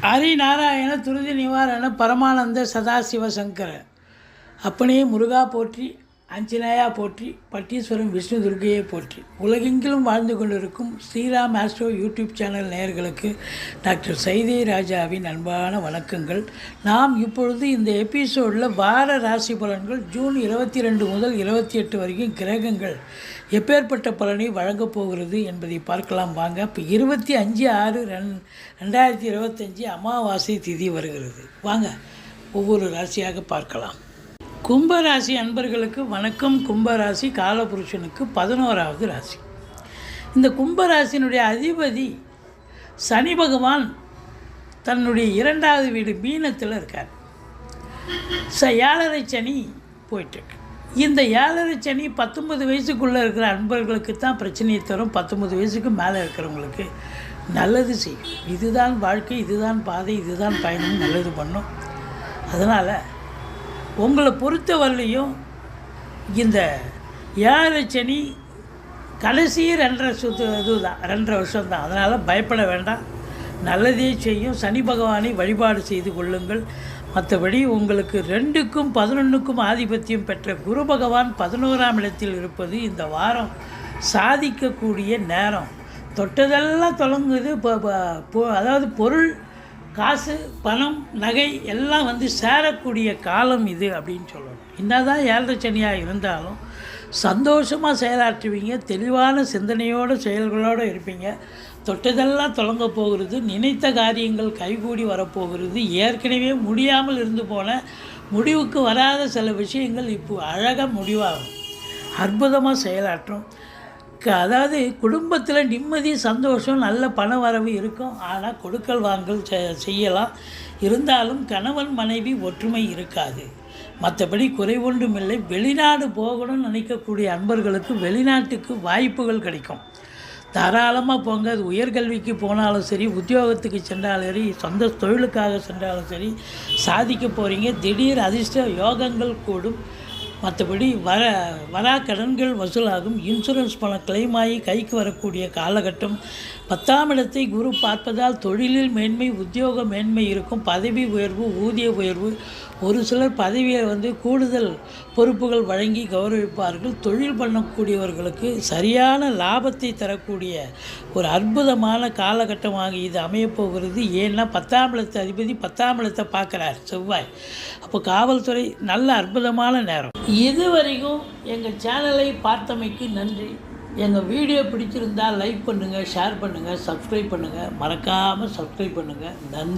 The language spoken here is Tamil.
ஹரிநாராயண துருதி நிவாரண பரமானந்த சதாசிவ சங்கர அப்பனே முருகா போற்றி, அஞ்சனேயா போற்றி, பட்டீஸ்வரம் விஷ்ணு துர்க்கையை போற்றி. உலகெங்கிலும் வாழ்ந்து கொண்டிருக்கும் ஸ்ரீராம் ஆஸ்ட்ரோ யூடியூப் சேனல் நேயர்களுக்கு டாக்டர் சைதை ராஜாவின் அன்பான வணக்கங்கள். நாம் இப்பொழுது இந்த எபிசோடில் வார ராசி பலன்கள் ஜூன் 22 முதல் 28 வரைக்கும் கிரகங்கள் எப்பேற்பட்ட பலனை வழங்கப் போகிறது என்பதை பார்க்கலாம் வாங்க. இப்போ 25/6/2025 அமாவாசை திதி வருகிறது. வாங்க ஒவ்வொரு ராசியாக பார்க்கலாம். கும்பராசி அன்பர்களுக்கு வணக்கம். கும்பராசி காலபுருஷனுக்கு 11வது ராசி. இந்த கும்பராசினுடைய அதிபதி சனி பகவான் தன்னுடைய 2வது வீடு மீனத்தில் இருக்கார். 7.5 சனி போயிட்டுருக்கு. இந்த 7.5 சனி 19 வயசுக்குள்ளே இருக்கிற அன்பர்களுக்கு தான் பிரச்சனையை தரும். 19 வயசுக்கு மேலே இருக்கிறவங்களுக்கு நல்லது செய்யும். இதுதான் வாழ்க்கை, இதுதான் பாதை, இதுதான் பயணம், நல்லது பண்ணும். அதனால் உங்களை பொறுத்தவரையிலையும் இந்த 7.5 சனி கடைசி 2.5 வருஷம்தான். அதனால் பயப்பட வேண்டாம், நல்லதே செய்யும். சனி பகவானை வழிபாடு செய்து கொள்ளுங்கள். மற்றபடி உங்களுக்கு 2க்கும் 11க்கும் ஆதிபத்தியம் பெற்ற குரு பகவான் 11ஆம் இடத்தில் இருப்பது இந்த வாரம் சாதிக்கக்கூடிய நேரம். தொட்டதெல்லாம் தொடங்குது. அதாவது பொருள், காசு, பணம், நகை எல்லாம் சேரக்கூடிய காலம் இது அப்படின்னு சொல்லணும். என்னதான் 7.5 சனியாக இருந்தாலும் சந்தோஷமாக செயலாற்றுவீங்க. தெளிவான சிந்தனையோடு செயல்களோடு இருப்பீங்க. தொட்டதெல்லாம் தொடங்க போகிறது. நினைத்த காரியங்கள் கைகூடி வரப்போகிறது. ஏற்கனவே முடியாமல் இருந்து போன, முடிவுக்கு வராத சில விஷயங்கள் இப்போ அழகாக முடிவாகும். அற்புதமாக செயலாற்றும். அதாவது குடும்பத்தில் நிம்மதி, சந்தோஷம், நல்ல பண வரவு இருக்கும். ஆனால் கொடுக்கல் வாங்கல் செய்யலாம். இருந்தாலும் கணவன் மனைவி ஒற்றுமை இருக்காது. மற்றபடி குறை ஒன்றுமில்லை. வெளிநாடு போகணும்னு நினைக்கக்கூடிய அன்பர்களுக்கு வெளிநாட்டுக்கு வாய்ப்புகள் கிடைக்கும். தாராளமாக போங்க. அது உயர்கல்விக்கு போனாலும் சரி, உத்தியோகத்துக்கு சென்றாலும் சரி, சொந்த தொழிலுக்காக சென்றாலும் சரி, சாதிக்க போகிறீங்க. திடீர் அதிர்ஷ்ட யோகங்கள் கூடும். மற்றபடி வரா கடன்கள் வசூலாகும். இன்சூரன்ஸ் பணம் கிளைம் ஆகி கைக்கு வரக்கூடிய காலகட்டம். 10ஆம் இடத்தை குரு பார்ப்பதால் தொழிலில் மேன்மை, உத்தியோக மேன்மை இருக்கும். பதவி உயர்வு, ஊதிய உயர்வு. ஒரு சிலர் பதவியை கூடுதல் பொறுப்புகள் வழங்கி கௌரவிப்பார்கள். தொழில் பண்ணக்கூடியவர்களுக்கு சரியான லாபத்தை தரக்கூடிய ஒரு அற்புதமான காலகட்டமாக இது அமையப்போகிறது. ஏன்னா 10ஆம் இடத்து அதிபதி 10ஆம் இடத்தை பார்க்குறார் செவ்வாய். அப்போ காவல்துறை நல்ல அற்புதமான நேரம். இதுவரைக்கும் எங்கள் சேனலை பார்த்தமைக்கு நன்றி. எங்கள் வீடியோ பிடிச்சிருந்தால் லைக் பண்ணுங்கள், ஷேர் பண்ணுங்கள், சப்ஸ்கிரைப் பண்ணுங்கள். மறக்காமல் சப்ஸ்கிரைப் பண்ணுங்கள். நன்றி.